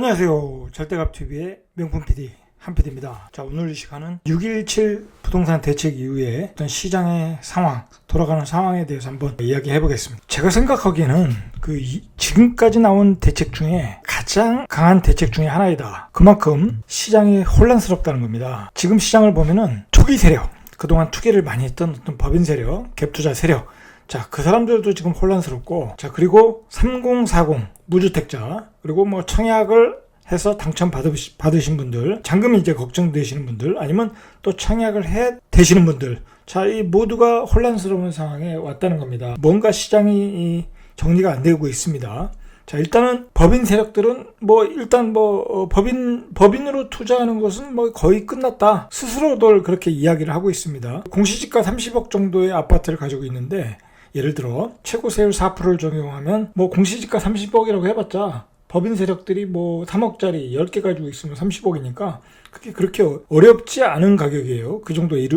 안녕하세요. 절대값TV의 명품 PD 한PD입니다. 자, 오늘 이 시간은 6.17 부동산 대책 이후에 어떤 시장의 상황, 돌아가는 상황에 대해서 한번 이야기해 보겠습니다. 제가 생각하기에는 지금까지 나온 대책 중에 가장 강한 대책 중에 하나이다. 그만큼 시장이 혼란스럽다는 겁니다. 지금 시장을 보면은 투기 세력, 그동안 투기를 많이 했던 어떤 법인 세력, 갭투자 세력, 자, 그 사람들도 지금 혼란스럽고, 자, 그리고 3040 무주택자, 그리고 뭐 청약을 해서 당첨 받으신 분들, 잔금이 이제 걱정되시는 분들, 아니면 또 청약을 되시는 분들, 자, 이 모두가 혼란스러운 상황에 왔다는 겁니다. 뭔가 시장이 정리가 안 되고 있습니다. 자, 일단은 법인 세력들은 법인으로 투자하는 것은 거의 끝났다. 스스로들 그렇게 이야기를 하고 있습니다. 공시지가 30억 정도의 아파트를 가지고 있는데, 예를 들어 최고 세율 4%를 적용하면 공시지가 30억이라고 해봤자 법인 세력들이 3억짜리 10개 가지고 있으면 30억이니까 그게 그렇게 어렵지 않은 가격이에요. 그 정도의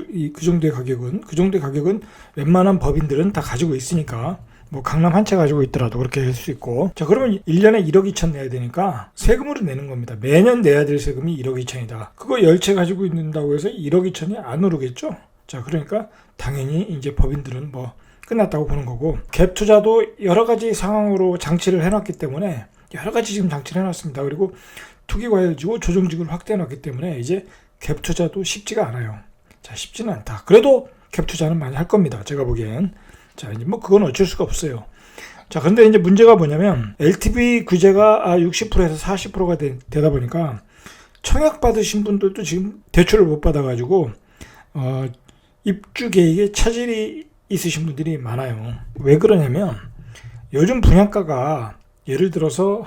가격은 웬만한 법인들은 다 가지고 있으니까 강남 한 채 가지고 있더라도 그렇게 할 수 있고, 자, 그러면 1년에 1억 2천 내야 되니까 세금으로 내는 겁니다. 매년 내야 될 세금이 1억 2천이다. 그거 10채 가지고 있는다고 해서 1억 2천이 안 오르겠죠? 자, 그러니까 당연히 이제 법인들은 끝났다고 보는 거고, 갭 투자도 여러 가지 상황으로 장치를 해놨기 때문에 여러 가지 지금 장치를 해놨습니다. 그리고 투기과열지구, 조정지구를 확대해놨기 때문에 이제 갭 투자도 쉽지가 않아요. 자, 쉽지는 않다. 그래도 갭 투자는 많이 할 겁니다. 제가 보기엔. 자, 이제 그건 어쩔 수가 없어요. 자, 근데 이제 문제가 뭐냐면 LTV 규제가 60%에서 40%가 되다 보니까 청약 받으신 분들도 지금 대출을 못 받아가지고 입주 계획에 차질이 있으신 분들이 많아요. 왜 그러냐면 요즘 분양가가 예를 들어서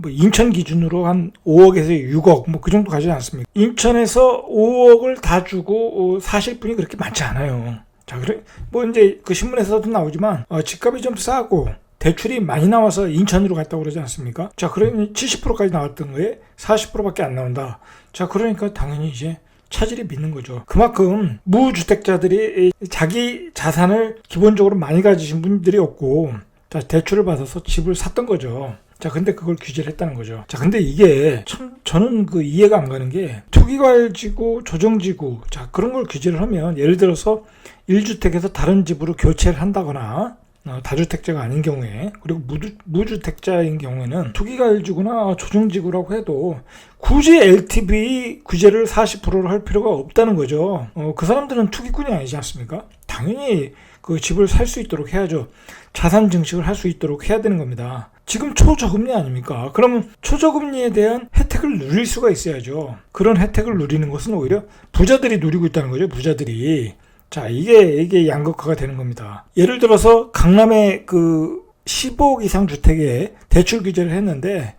인천 기준으로 한 5억에서 6억 그 정도 가지 않습니까? 인천에서 5억을 다 주고 사실 분이 그렇게 많지 않아요. 자, 그래 이제 그 신문에서도 나오지만 집값이 좀 싸고 대출이 많이 나와서 인천으로 갔다고 그러지 않습니까? 자, 그러니 70%까지 나왔던 거에 40%밖에 안 나온다. 자, 그러니까 당연히 이제 차질이 빚는 거죠. 그만큼 무주택자들이 자기 자산을 기본적으로 많이 가지신 분들이 없고, 자, 대출을 받아서 집을 샀던 거죠. 자, 근데 그걸 규제를 했다는 거죠. 자, 근데 이게 참 저는 이해가 안 가는 게, 투기과열지구, 조정지구, 자, 그런 걸 규제를 하면 예를 들어서 1주택에서 다른 집으로 교체를 한다거나 다주택자가 아닌 경우에, 그리고 무주택자인 경우에는 투기과열지구나 조정지구라고 해도 굳이 LTV 규제를 40%로 할 필요가 없다는 거죠. 그 사람들은 투기꾼이 아니지 않습니까? 당연히 그 집을 살 수 있도록 해야죠. 자산 증식을 할 수 있도록 해야 되는 겁니다. 지금 초저금리 아닙니까? 그러면 초저금리에 대한 혜택을 누릴 수가 있어야죠. 그런 혜택을 누리는 것은 오히려 부자들이 누리고 있다는 거죠. 부자들이. 자, 이게 양극화가 되는 겁니다. 예를 들어서 강남의 15억 이상 주택에 대출 규제를 했는데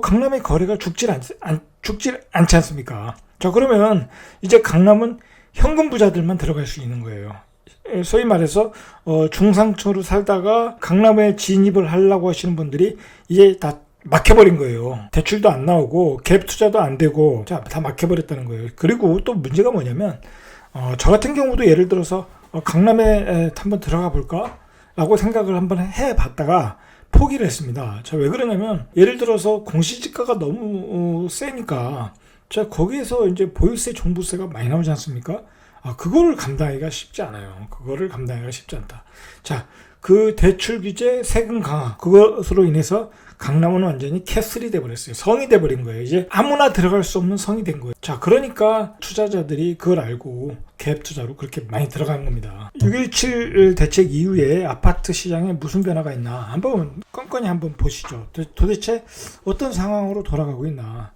강남의 거래가 죽질 않지 않습니까? 자, 그러면 이제 강남은 현금 부자들만 들어갈 수 있는 거예요. 소위 말해서 중상층으로 살다가 강남에 진입을 하려고 하시는 분들이 이제 다 막혀버린 거예요. 대출도 안 나오고 갭 투자도 안 되고, 자, 다 막혀버렸다는 거예요. 그리고 또 문제가 뭐냐면 저 같은 경우도 예를 들어서 강남에 한번 들어가 볼까? 라고 생각을 한번 해봤다가 포기를 했습니다. 자, 왜 그러냐면 예를 들어서 공시지가가 너무 세니까, 자, 거기에서 이제 보유세, 종부세가 많이 나오지 않습니까? 그거를 감당하기가 쉽지 않아요. 그거를 감당하기가 쉽지 않다. 자, 그 대출 규제, 세금 강화, 그것으로 인해서 강남은 완전히 캐슬이 돼버렸어요. 성이 돼버린 거예요. 이제 아무나 들어갈 수 없는 성이 된 거예요. 자, 그러니까 투자자들이 그걸 알고 갭 투자로 그렇게 많이 들어가는 겁니다. 6.17 대책 이후에 아파트 시장에 무슨 변화가 있나 한번 건건히 한번 보시죠. 도대체 어떤 상황으로 돌아가고 있나.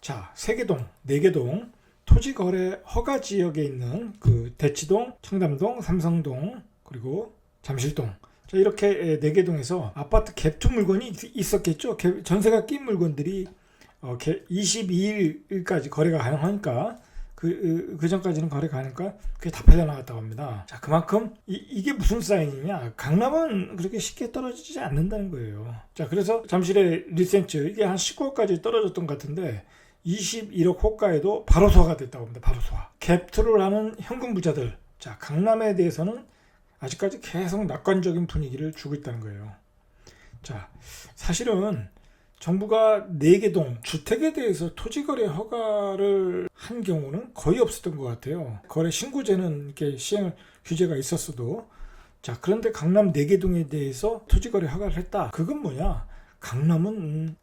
자, 세개동, 네개동 토지거래 허가 지역에 있는 대치동, 청담동, 삼성동, 그리고 잠실동, 자, 이렇게 4개 동에서 아파트 갭투 물건이 있었겠죠. 전세가 낀 물건들이 22일까지 거래가 가능하니까 그 전까지는 거래가 가능하니까 그게 다 팔려나갔다고 합니다. 자, 그만큼 이게 무슨 사인이냐, 강남은 그렇게 쉽게 떨어지지 않는다는 거예요. 자, 그래서 잠실의 리센츠 이게 한 19호까지 떨어졌던 것 같은데 21억 호가에도 바로 소화가 됐다고 합니다. 바로 소화. 갭투를 하는 현금 부자들, 자, 강남에 대해서는 아직까지 계속 낙관적인 분위기를 주고 있다는 거예요. 자, 사실은 정부가 4개 동 주택에 대해서 토지거래 허가를 한 경우는 거의 없었던 것 같아요. 거래 신고제는 이렇게 시행 규제가 있었어도. 자, 그런데 강남 4개 동에 대해서 토지거래 허가를 했다. 그건 뭐냐? 강남은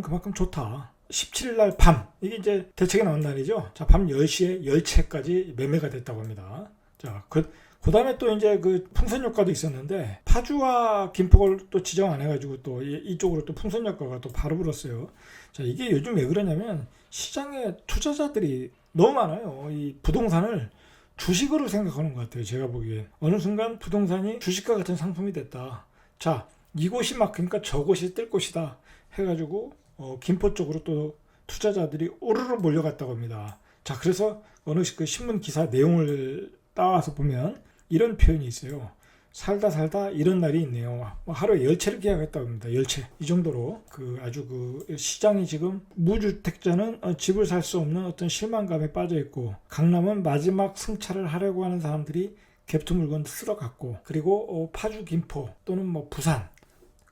그만큼 좋다. 17일 날 밤, 이게 이제 대책이 나온 날이죠. 자, 밤 10시에 10채까지 매매가 됐다고 합니다. 자, 그 다음에 또 이제 그 풍선 효과도 있었는데, 파주와 김포를 또 지정 안 해가지고 또 이쪽으로 또 풍선 효과가 또 바로 불었어요. 자, 이게 요즘 왜 그러냐면 시장에 투자자들이 너무 많아요. 이 부동산을 주식으로 생각하는 것 같아요. 제가 보기엔 어느 순간 부동산이 주식과 같은 상품이 됐다. 자, 이곳이 막히니까 저곳이 뜰 곳이다 해가지고 김포 쪽으로 또 투자자들이 오르르 몰려갔다고 합니다. 자, 그래서 어느 그 신문 기사 내용을 따와서 보면 이런 표현이 있어요. 살다 이런 날이 있네요. 하루에 10채를 계약했다고 합니다. 10채. 이 정도로 아주 그 시장이 지금 무주택자는 집을 살 수 없는 어떤 실망감에 빠져 있고, 강남은 마지막 승차를 하려고 하는 사람들이 갭투 물건 쓸어갔고, 그리고 파주, 김포 또는 뭐 부산,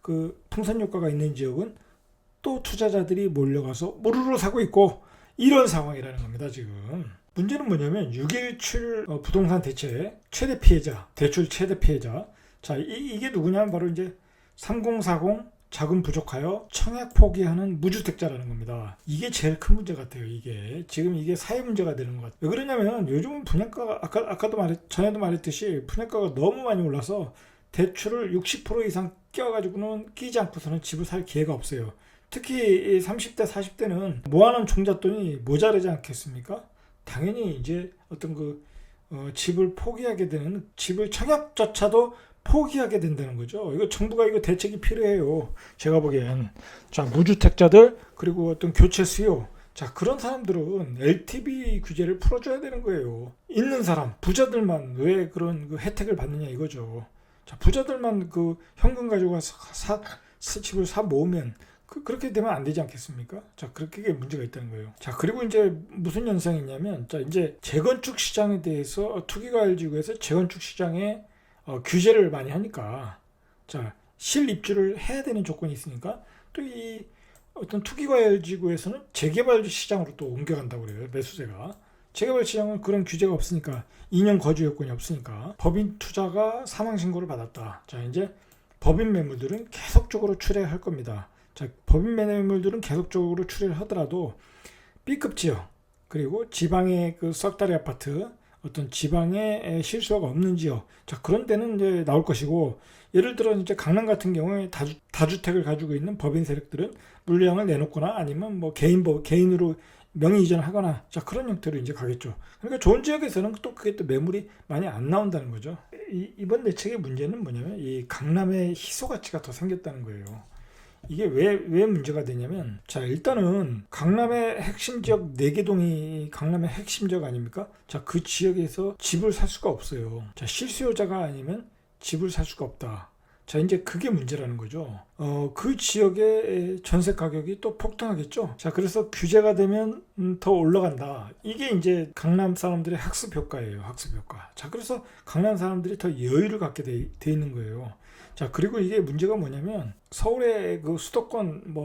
그 풍선 효과가 있는 지역은 또 투자자들이 몰려가서 무르르 사고 있고, 이런 상황이라는 겁니다. 지금 문제는 뭐냐면 6.17 부동산 대책 최대 피해자, 대출 최대 피해자. 자, 이게 누구냐면 바로 이제 3040 자금 부족하여 청약 포기하는 무주택자라는 겁니다. 이게 제일 큰 문제 같아요. 이게 지금 이게 사회 문제가 되는 것 같아요. 왜 그러냐면 요즘은 분양가가 전에도 말했듯이 분양가가 너무 많이 올라서 대출을 60% 이상 끼워가지고는 끼지 않고서는 집을 살 기회가 없어요. 특히 30대 40대는 모아놓은 종잣돈이 모자라지 않겠습니까? 당연히 이제 어떤 집을 포기하게 되는, 집을 청약조차도 포기하게 된다는 거죠. 이거 정부가 이거 대책이 필요해요. 제가 보기엔. 자, 무주택자들, 그리고 어떤 교체 수요. 자, 그런 사람들은 LTV 규제를 풀어줘야 되는 거예요. 있는 사람, 부자들만 왜 그런 혜택을 받느냐 이거죠. 자, 부자들만 현금 가지고 가서 집을 사 모으면 그렇게 되면 안 되지 않겠습니까? 자, 그렇게 문제가 있다는 거예요. 자, 그리고 이제 무슨 현상이 있냐면, 자, 이제 재건축 시장에 대해서 투기과열지구에서 재건축 시장에 규제를 많이 하니까, 자, 실입주를 해야 되는 조건이 있으니까 또 이 어떤 투기과열지구에서는 재개발 시장으로 또 옮겨간다고 그래요. 매수세가. 재개발 시장은 그런 규제가 없으니까, 2년 거주 요건이 없으니까 법인 투자가 사망 신고를 받았다. 자, 이제 법인 매물들은 계속적으로 출회할 겁니다. 자, 법인 매물들은 계속적으로 출회를 하더라도 B급 지역, 그리고 지방의 썩다리 아파트, 어떤 지방에 실수요가 없는 지역, 자, 그런 데는 이제 나올 것이고, 예를 들어 이제 강남 같은 경우에 다주택을 가지고 있는 법인 세력들은 물량을 내놓거나 아니면 뭐 개인으로 명의 이전하거나, 자, 그런 형태로 이제 가겠죠. 그러니까 좋은 지역에서는 또 그게 또 매물이 많이 안 나온다는 거죠. 이번 대책의 문제는 뭐냐면 이 강남의 희소 가치가 더 생겼다는 거예요. 이게 왜 문제가 되냐면, 자, 일단은 강남의 핵심 지역 4개 동이 강남의 핵심 지역 아닙니까? 자, 그 지역에서 집을 살 수가 없어요. 자, 실수요자가 아니면 집을 살 수가 없다. 자, 이제 그게 문제라는 거죠. 그 지역의 전세 가격이 또 폭등하겠죠. 자, 그래서 규제가 되면 더 올라간다. 이게 이제 강남 사람들의 학습 효과예요. 학습 효과. 자, 그래서 강남 사람들이 더 여유를 갖게 돼 있는 거예요. 자, 그리고 이게 문제가 뭐냐면, 서울의 수도권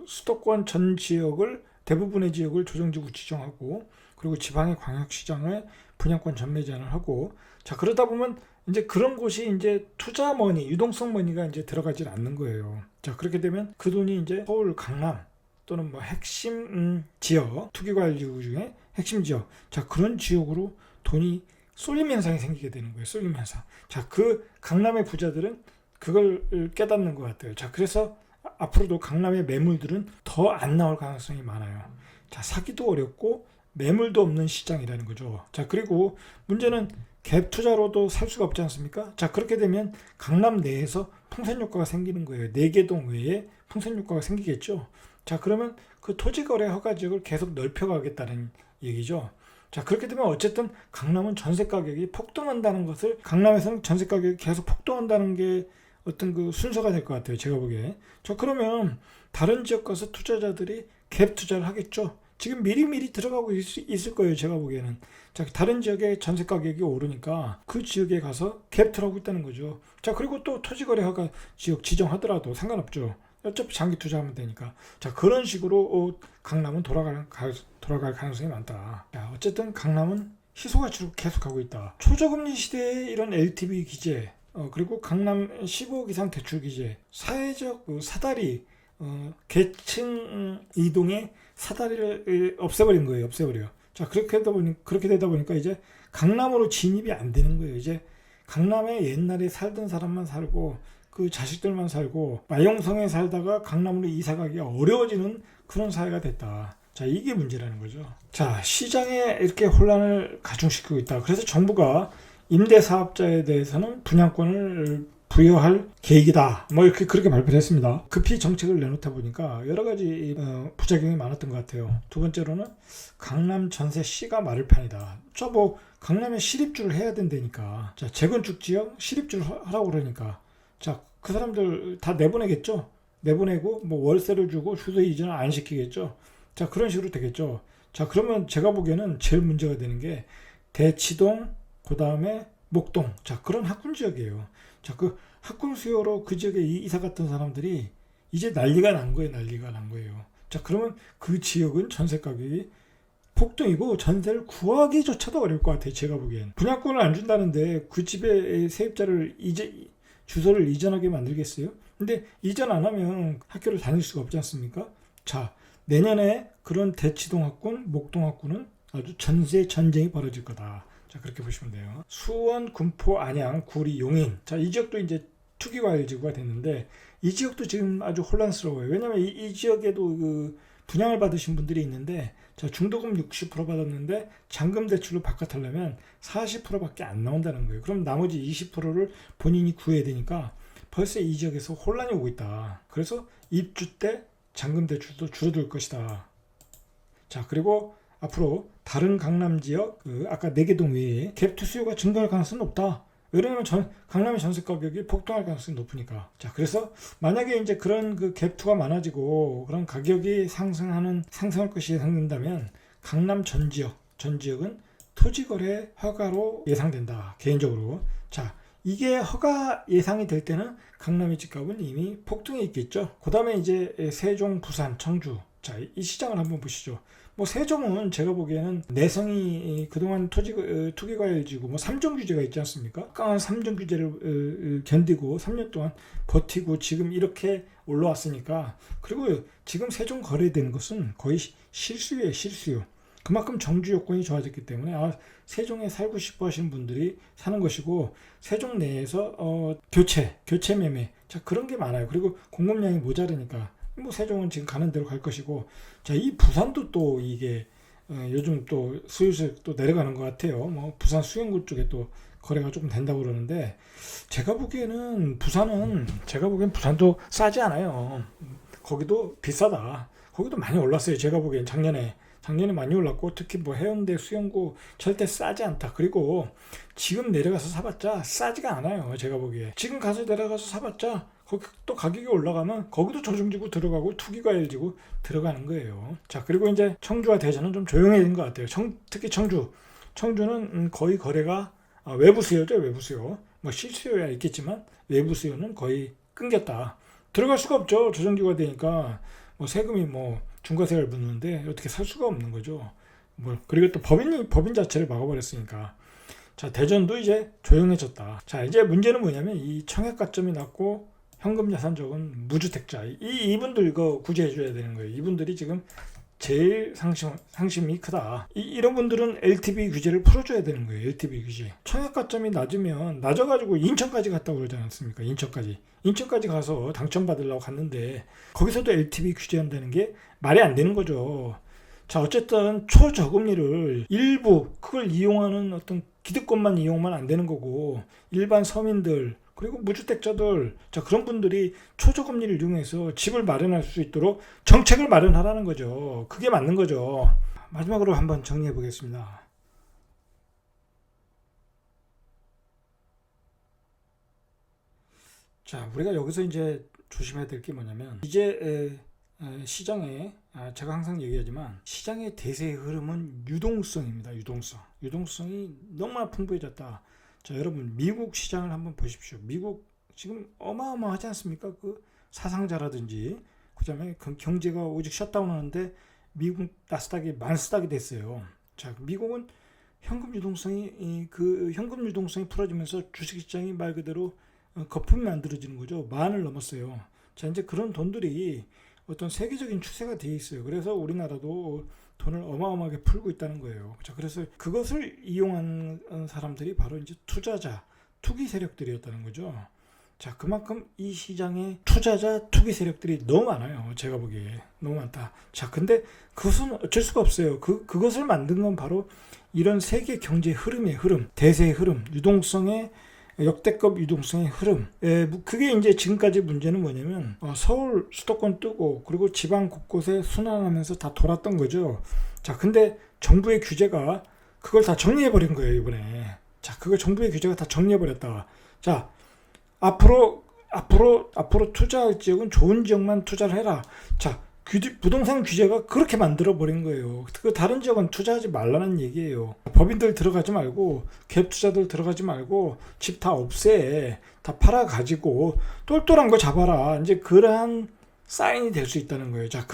수도권 전 지역을, 대부분의 지역을 조정지구 지정하고, 그리고 지방의 광역시장을 분양권 전매 제한을 하고, 자, 그러다 보면 이제 그런 곳이 이제 투자 머니, 유동성 머니가 이제 들어가질 않는 거예요. 자, 그렇게 되면 그 돈이 이제 서울, 강남 또는 뭐 핵심 지역, 투기과열지구 중에 핵심 지역, 자, 그런 지역으로 돈이 쏠림 현상이 생기게 되는 거예요. 쏠림 현상. 자, 강남의 부자들은 그걸 깨닫는 것 같아요. 자, 그래서 앞으로도 강남의 매물들은 더 안 나올 가능성이 많아요. 자, 사기도 어렵고 매물도 없는 시장이라는 거죠. 자, 그리고 문제는 갭 투자로도 살 수가 없지 않습니까? 자, 그렇게 되면 강남 내에서 풍선 효과가 생기는 거예요. 4개 동 외에 풍선 효과가 생기겠죠. 자, 그러면 그 토지거래 허가 지역을 계속 넓혀가겠다는 얘기죠. 자, 그렇게 되면 어쨌든 강남은 전세 가격이 폭등한다는 것을, 강남에서는 전세 가격이 계속 폭등한다는 게 어떤 순서가 될 것 같아요. 제가 보기에. 자, 그러면 다른 지역 가서 투자자들이 갭 투자를 하겠죠. 지금 미리미리 들어가고 있을 거예요. 제가 보기에는. 자, 다른 지역의 전세 가격이 오르니까 그 지역에 가서 갭 들어가고 있다는 거죠. 자, 그리고 또 토지거래 허가 지역 지정하더라도 상관없죠. 어차피 장기 투자하면 되니까. 자, 그런 식으로 강남은 돌아갈 가능성이 많다. 자, 어쨌든 강남은 희소 가치로 계속하고 있다. 초저금리 시대에 이런 LTV 규제, 그리고 강남 15억 이상 대출 규제, 사회적 사다리, 계층 이동의 사다리를 없애버린 거예요. 없애버려. 자, 그렇게 되다 보니까 이제 강남으로 진입이 안 되는 거예요. 이제 강남에 옛날에 살던 사람만 살고 그 자식들만 살고 마용성에 살다가 강남으로 이사 가기가 어려워지는 그런 사회가 됐다. 자, 이게 문제라는 거죠. 자, 시장에 이렇게 혼란을 가중시키고 있다. 그래서 정부가 임대사업자에 대해서는 분양권을 부여할 계획이다. 뭐 이렇게 그렇게 발표를 했습니다. 급히 정책을 내놓다 보니까 여러 가지 부작용이 많았던 것 같아요. 두 번째로는 강남 전세 C가 마를 판이다. 저 뭐 강남에 실입주를 해야 된다니까. 자, 재건축 지역 실입주를 하라고 그러니까. 자, 그 사람들 다 내보내겠죠. 내보내고 뭐 월세를 주고 주소 이전을 안 시키겠죠. 자, 그런 식으로 되겠죠. 자, 그러면 제가 보기에는 제일 문제가 되는 게 대치동, 그 다음에 목동. 자, 그런 학군 지역이에요. 자, 그 학군 수요로 그 지역에 이사 갔던 사람들이 이제 난리가 난 거예요. 자, 그러면 그 지역은 전세 가격이 폭등이고 전세를 구하기조차도 어려울 것 같아요. 제가 보기엔. 분양권을 안 준다는데 그 집에 세입자를 주소를 이전하게 만들겠어요? 근데 이전 안 하면 학교를 다닐 수가 없지 않습니까? 자, 내년에 그런 대치동 학군, 목동 학군은 아주 전세 전쟁이 벌어질 거다. 자, 그렇게 보시면 돼요. 수원, 군포, 안양, 구리, 용인. 자, 이 지역도 이제 투기과열지구가 됐는데 이 지역도 지금 아주 혼란스러워요. 왜냐면 이 지역에도 그 분양을 받으신 분들이 있는데, 자, 중도금 60% 받았는데 잔금 대출로 바꿔달라면 40%밖에 안 나온다는 거예요. 그럼 나머지 20%를 본인이 구해야 되니까 벌써 이 지역에서 혼란이 오고 있다. 그래서 입주 때 잔금 대출도 줄어들 것이다. 자, 그리고 앞으로 다른 강남 지역, 아까 4개동 외에 갭투 수요가 증가할 가능성은 높다. 왜냐하면 강남의 전세 가격이 폭등할 가능성이 높으니까. 자, 그래서 만약에 이제 그런 그 갭투가 많아지고 그런 가격이 상승할 것이 예상된다면 강남 전 지역은 토지거래 허가로 예상된다. 개인적으로. 자, 이게 허가 예상이 될 때는 강남의 집값은 이미 폭등해 있겠죠. 그 다음에 이제 세종, 부산, 청주. 자, 이 시장을 한번 보시죠. 뭐 세종은 제가 보기에는 내성이 그동안 투기과열지구 뭐 3종 규제가 있지 않습니까? 강한 3종 규제를 견디고 3년 동안 버티고 지금 이렇게 올라왔으니까. 그리고 지금 세종 거래되는 것은 거의 실수예요. 실수요. 그만큼 정주 요건이 좋아졌기 때문에 세종에 살고 싶어 하시는 분들이 사는 것이고, 세종 내에서 교체 매매, 자, 그런 게 많아요. 그리고 공급량이 모자르니까 뭐 세종은 지금 가는 대로 갈 것이고, 자, 이 부산도 또 이게 요즘 또 수요세 또 내려가는 것 같아요. 뭐 부산 수영구 쪽에 또 거래가 조금 된다고 그러는데, 제가 보기엔 부산도 싸지 않아요. 거기도 비싸다. 거기도 많이 올랐어요. 제가 보기엔 작년에 많이 올랐고, 특히 뭐 해운대, 수영구 절대 싸지 않다. 그리고 지금 내려가서 사봤자 싸지가 않아요. 제가 보기에 지금 가서 내려가서 사봤자 거기 또 가격이 올라가면 거기도 조정지구 들어가고 투기과열지구 들어가는 거예요. 자, 그리고 이제 청주와 대전은 좀 조용해진 것 같아요. 특히 청주는 거의 거래가 외부 수요죠. 외부 수요. 뭐 실수요야 있겠지만 외부 수요는 거의 끊겼다. 들어갈 수가 없죠. 조정지구가 되니까 뭐 세금이 뭐 중과세를 묻는데 어떻게 살 수가 없는 거죠. 뭐 그리고 또 법인 자체를 막아버렸으니까. 자, 대전도 이제 조용해졌다. 자, 이제 문제는 뭐냐면 이 청약 가점이 낮고 현금 자산 적은 무주택자, 이분들 이거 구제해줘야 되는 거예요. 이분들이 지금 제일 상심이 크다. 이런 분들은 LTV 규제를 풀어줘야 되는 거예요. LTV 규제. 청약 가점이 낮아가지고 인천까지 갔다고 그러지 않습니까? 인천까지 가서 당첨받으려고 갔는데 거기서도 LTV 규제한다는 게 말이 안 되는 거죠. 자, 어쨌든 초저금리를 일부 그걸 이용하는 어떤 기득권만 이용만 안 되는 거고, 일반 서민들 그리고 무주택자들, 자, 그런 분들이 초저금리를 이용해서 집을 마련할 수 있도록 정책을 마련하라는 거죠. 그게 맞는 거죠. 마지막으로 한번 정리해 보겠습니다. 자, 우리가 여기서 이제 조심해야 될 게 뭐냐면, 이제 시장에, 제가 항상 얘기하지만 시장의 대세의 흐름은 유동성입니다. 유동성이 너무나 풍부해졌다. 자, 여러분, 미국 시장을 한번 보십시오. 미국 지금 어마어마하지 않습니까? 그 사상자라든지 그다음에 경제가 오직 셧다운하는데 미국 나스닥이 만스닥이 됐어요. 자, 미국은 현금 유동성이 현금 유동성이 풀어지면서 주식시장이 말 그대로 거품이 만들어지는 거죠. 만을 넘었어요. 자, 이제 그런 돈들이 어떤 세계적인 추세가 되어 있어요. 그래서 우리나라도 돈을 어마어마하게 풀고 있다는 거예요. 자, 그래서 그것을 이용한 사람들이 바로 이제 투자자, 투기 세력들이었다는 거죠. 자, 그만큼 이 시장에 투자자, 투기 세력들이 너무 많아요. 제가 보기에 너무 많다. 자, 근데 그것은 어쩔 수가 없어요. 그것을 만든 건 바로 이런 세계 경제 흐름의 흐름, 대세의 흐름, 유동성의 역대급 유동성의 흐름. 그게 이제 지금까지 문제는 뭐냐면 서울 수도권 뜨고 그리고 지방 곳곳에 순환하면서 다 돌았던 거죠. 자, 근데 정부의 규제가 그걸 다 정리해버린 거예요, 이번에. 자, 그걸 정부의 규제가 다 정리해버렸다. 자, 앞으로 투자할 지역은 좋은 지역만 투자를 해라. 자, 부동산 규제가 그렇게 만들어 버린 거예요. 그 다른 지역은 투자하지 말라는 얘기예요. 법인들 들어가지 말고 갭 투자들 들어가지 말고 집 다 없애, 다 팔아 가지고 똘똘한 거 잡아라. 이제 그러한 사인이 될 수 있다는 거예요. 자,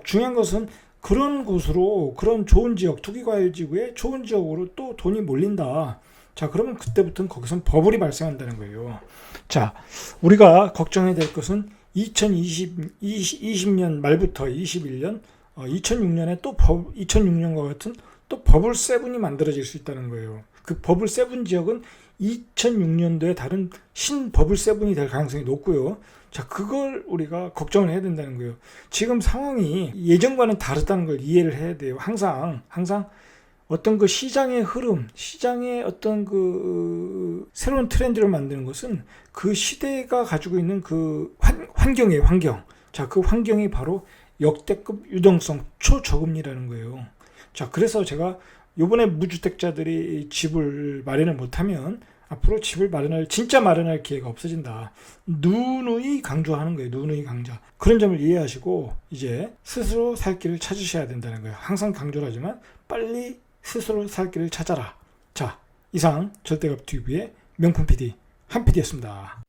중요한 것은 그런 곳으로, 그런 좋은 지역, 투기과열지구에 좋은 지역으로 또 돈이 몰린다. 자, 그러면 그때부터는 거기선 버블이 발생한다는 거예요. 자, 우리가 걱정해야 될 것은 2020년 말부터 21년, 2006년에 2006년과 같은 또 버블 세븐이 만들어질 수 있다는 거예요. 그 버블 세븐 지역은 2006년도에 다른 신 버블 세븐이 될 가능성이 높고요. 자, 그걸 우리가 걱정을 해야 된다는 거예요. 지금 상황이 예전과는 다르다는 걸 이해를 해야 돼요. 항상 어떤 그 시장의 흐름, 시장의 어떤 그 새로운 트렌드를 만드는 것은 그 시대가 가지고 있는 그 환경이에요, 환경. 자, 그 환경이 바로 역대급 유동성 초저금리라는 거예요. 자, 그래서 제가 요번에 무주택자들이 집을 마련을 못하면 앞으로 집을 진짜 마련할 기회가 없어진다. 누누이 강조하는 거예요. 누누이 강조. 그런 점을 이해하시고 이제 스스로 살 길을 찾으셔야 된다는 거예요. 항상 강조를 하지만 빨리 스스로 살 길을 찾아라. 자, 이상 절대값TV의 명품 PD 한 PD였습니다.